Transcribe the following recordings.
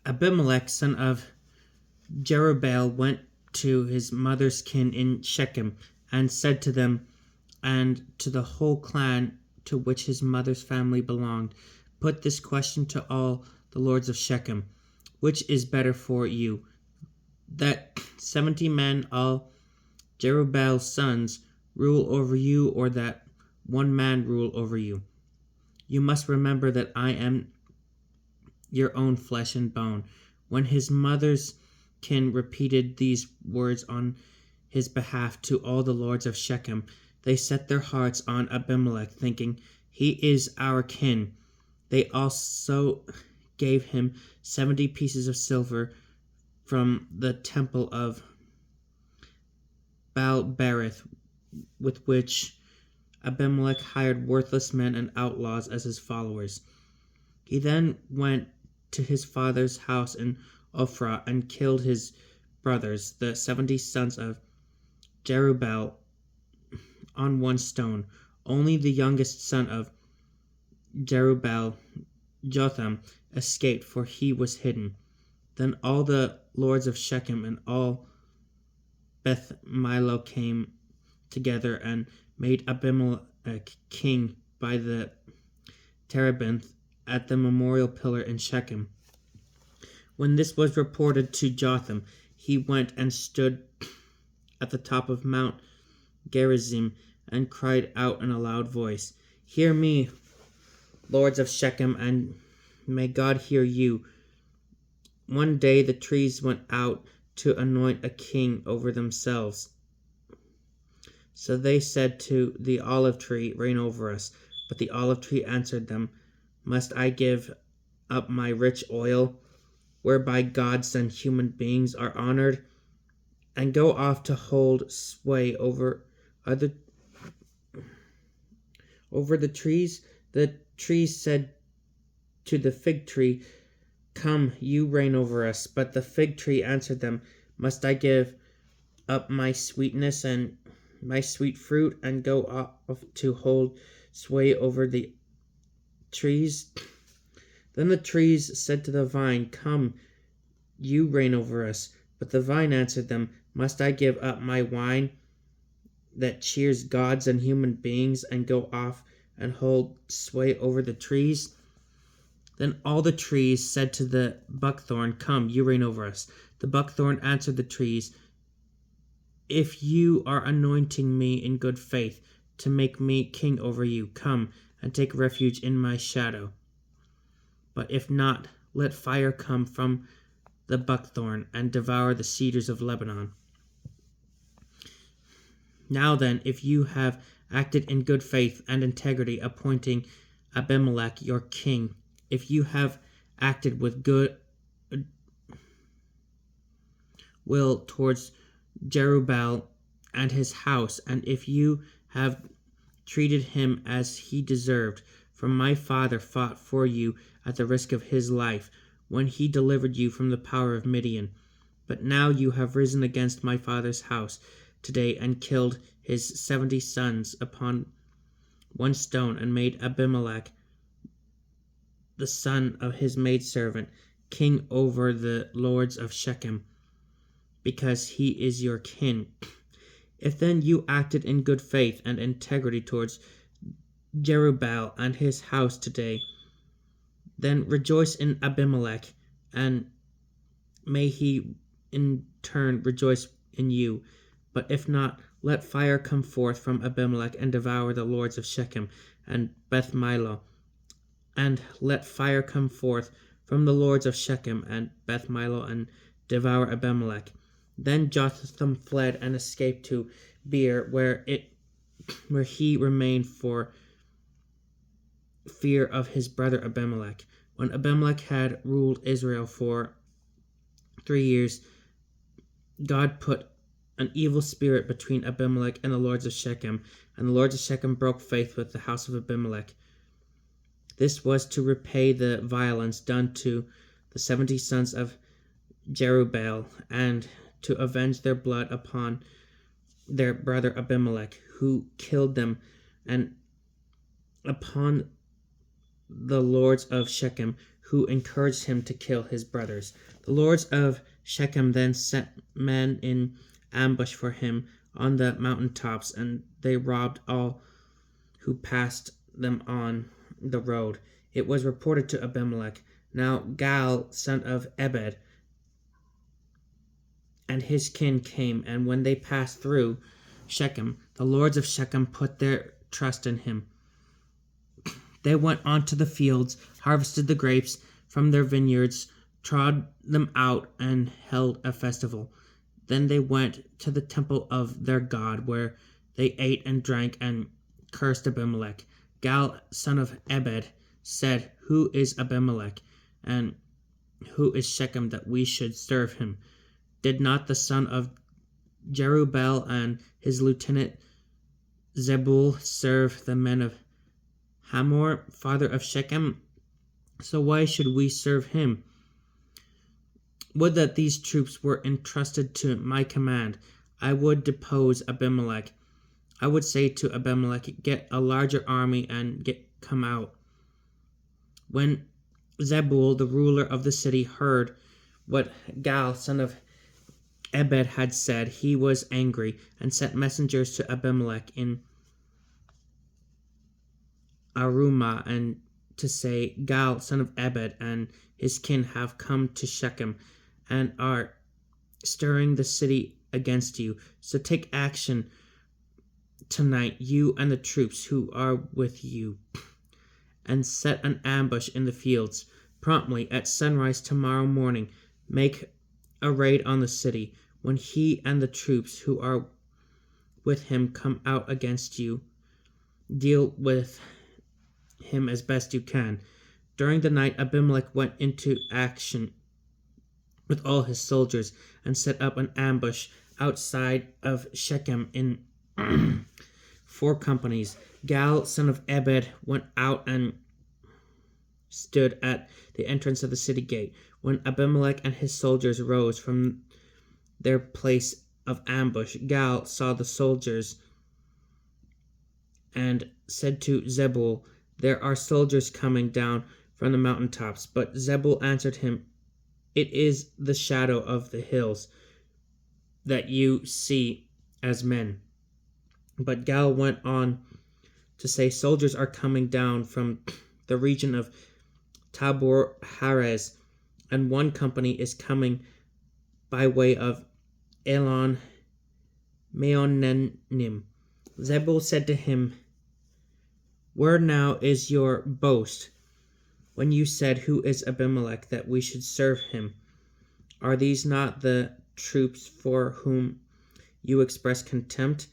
Abimelech, son of Jerubbaal, went to his mother's kin in Shechem, and said to them and to the whole clan to which his mother's family belonged, "Put this question to all the lords of Shechem: which is better for you, that 70 men, all Jerubbaal's sons, rule over you, or that one man rule over you? You must remember that I am your own flesh and bone." When his mother's kin repeated these words on his behalf to all the lords of Shechem, they set their hearts on Abimelech, thinking, "He is our kin." They also gave him 70 pieces of silver from the temple of Baal-berith, with which Abimelech hired worthless men and outlaws as his followers. He then went to his father's house in Ophrah and killed his brothers, the 70 sons of Jerubbaal, on one stone. Only the youngest son of Jerubbaal, Jotham, escaped, for he was hidden. Then all the lords of Shechem and all Beth Milo came together and made Abimelech king by the terebinth at the memorial pillar in Shechem. When this was reported to Jotham, he went and stood at the top of Mount Gerizim and cried out in a loud voice, "Hear me, lords of Shechem, and may God hear you." One day the trees went out to anoint a king over themselves. So they said to the olive tree, "Reign over us." But the olive tree answered them, "Must I give up my rich oil, whereby gods and human beings are honored, and go off to hold sway over the trees?" The trees said to the fig tree, "Come, you reign over us." But the fig tree answered them, "Must I give up my sweetness and my sweet fruit, and go off to hold sway over the trees?" Then the trees said to the vine, "Come, you reign over us." But the vine answered them, "Must I give up my wine that cheers gods and human beings, and go off and hold sway over the trees?" Then all the trees said to the buckthorn, "Come, you reign over us." The buckthorn answered the trees, "If you are anointing me in good faith to make me king over you, come and take refuge in my shadow. But if not, let fire come from the buckthorn and devour the cedars of Lebanon." Now then, if you have acted in good faith and integrity, appointing Abimelech your king, if you have acted with good will towards Jerubbaal and his house, and if you have treated him as he deserved, for my father fought for you at the risk of his life when he delivered you from the power of Midian. But now you have risen against my father's house today and killed his 70 sons upon one stone, and made Abimelech, the son of his maidservant, king over the lords of Shechem, because he is your kin. If then you acted in good faith and integrity towards Jerubbaal and his house today, then rejoice in Abimelech, and may he in turn rejoice in you. But if not, let fire come forth from Abimelech and devour the lords of Shechem and Beth Milo, and let fire come forth from the lords of Shechem and Beth Milo and devour Abimelech. Then Jotham fled and escaped to Beer, where he remained for fear of his brother Abimelech. When Abimelech had ruled Israel for 3 years, God put an evil spirit between Abimelech and the lords of Shechem, and the lords of Shechem broke faith with the house of Abimelech. This was to repay the violence done to the 70 sons of Jerubbaal, and to avenge their blood upon their brother Abimelech, who killed them, and upon the lords of Shechem, who encouraged him to kill his brothers. The lords of Shechem then set men in ambush for him on the mountain tops, and they robbed all who passed them on the road. It was reported to Abimelech. Now Gal, son of Ebed, and his kin came, and when they passed through Shechem, the lords of Shechem put their trust in him. They went onto the fields, harvested the grapes from their vineyards, trod them out, and held a festival. Then they went to the temple of their God, where they ate and drank and cursed Abimelech. Gal, son of Ebed, said, "Who is Abimelech, and who is Shechem, that we should serve him? Did not the son of Jerubbaal and his lieutenant Zebul serve the men of Hamor, father of Shechem? So why should we serve him? Would that these troops were entrusted to my command. I would depose Abimelech. I would say to Abimelech, get a larger army and come out." When Zebul, the ruler of the city, heard what Gal, son of Ebed, had said, he was angry and sent messengers to Abimelech in Arumah and to say, "Gal, son of Ebed, and his kin have come to Shechem and are stirring the city against you. So take action tonight, you and the troops who are with you, and set an ambush in the fields. Promptly at sunrise tomorrow morning, make a raid on the city. When he and the troops who are with him come out against you, deal with him as best you can." During the night, Abimelech went into action with all his soldiers and set up an ambush outside of Shechem in 4 companies. Gal, son of Ebed, went out and stood at the entrance of the city gate. When Abimelech and his soldiers rose from their place of ambush, Gal saw the soldiers and said to Zebul, "There are soldiers coming down from the mountain tops." But Zebul answered him, "It is the shadow of the hills that you see as men." But Gal went on to say, "Soldiers are coming down from the region of Tabor Hares, and one company is coming by way of Elon Meonenim." Zebul said to him, "Where now is your boast when you said, 'Who is Abimelech, that we should serve him?' Are these not the troops for whom you express contempt?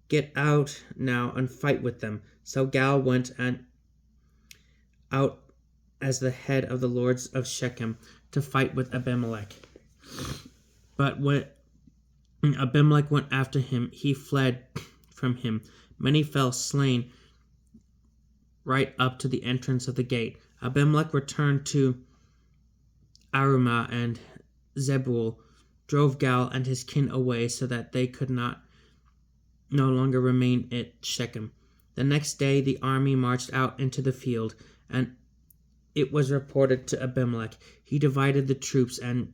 Get out now and fight with them." So Gal went out as the head of the lords of Shechem to fight with Abimelech. But when Abimelech went after him, he fled from him. Many fell slain right up to the entrance of the gate. Abimelech returned to Arumah, and Zebul drove Gal and his kin away so that they could no longer remain at Shechem. The next day the army marched out into the field, and it was reported to Abimelech. He divided the troops and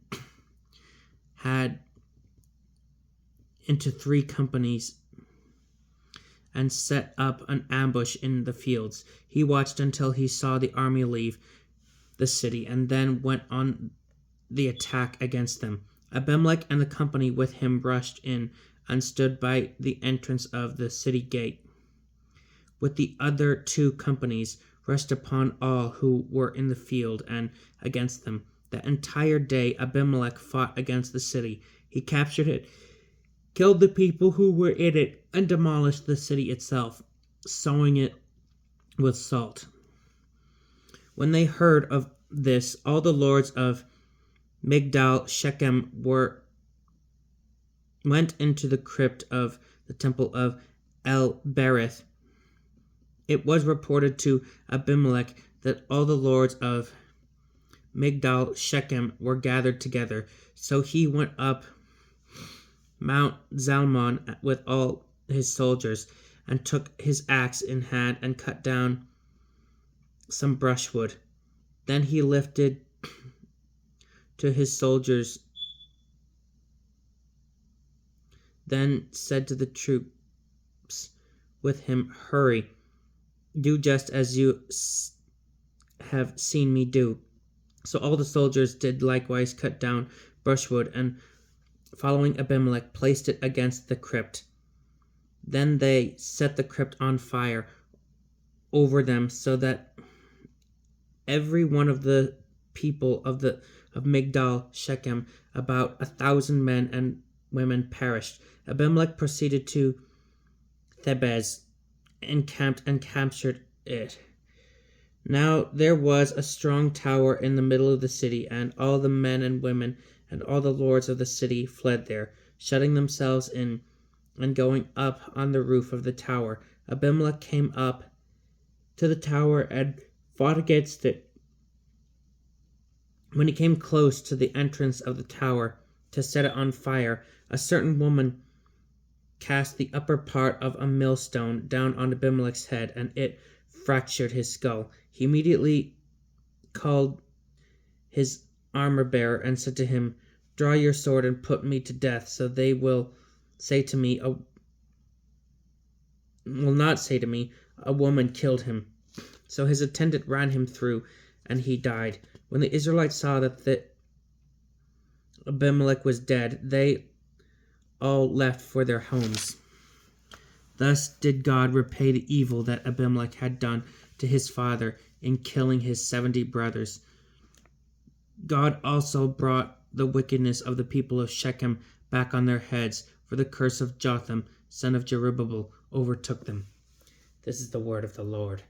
had into 3 companies and set up an ambush in the fields. He watched until he saw the army leave the city, and then went on the attack against them. Abimelech and the company with him rushed in and stood by the entrance of the city gate, with the other 2 companies, rushed upon all who were in the field and against them. The entire day Abimelech fought against the city. He captured it, killed the people who were in it, and demolished the city itself, sowing it with salt. When they heard of this, all the lords of Migdal Shechem went into the crypt of the temple of El-Berith. It was reported to Abimelech that all the lords of Migdal Shechem were gathered together. So he went up Mount Zalmon with all his soldiers, and took his axe in hand and cut down some brushwood. Then he lifted to his soldiers, then said to the troops with him, "Hurry, do just as you have seen me do." So all the soldiers did likewise, cut down brushwood, and following Abimelech, placed it against the crypt. Then they set the crypt on fire over them, so that every one of the people of Migdal Shechem, about 1,000 men and women, perished. Abimelech proceeded to Thebez, encamped and captured it. Now there was a strong tower in the middle of the city, and all the men and women and all the lords of the city fled there, shutting themselves in and going up on the roof of the tower. Abimelech came up to the tower and fought against it. When he came close to the entrance of the tower to set it on fire, a certain woman cast the upper part of a millstone down on Abimelech's head, and it fractured his skull. He immediately called his armor-bearer and said to him, "Draw your sword and put me to death, so they will not say to me, 'A woman killed him.'" So his attendant ran him through, and he died. When the Israelites saw that Abimelech was dead, they all left for their homes. Thus did God repay the evil that Abimelech had done to his father in killing his 70 brothers. God also brought the wickedness of the people of Shechem back on their heads, for the curse of Jotham, son of Jerubbaal, overtook them. This is the word of the Lord.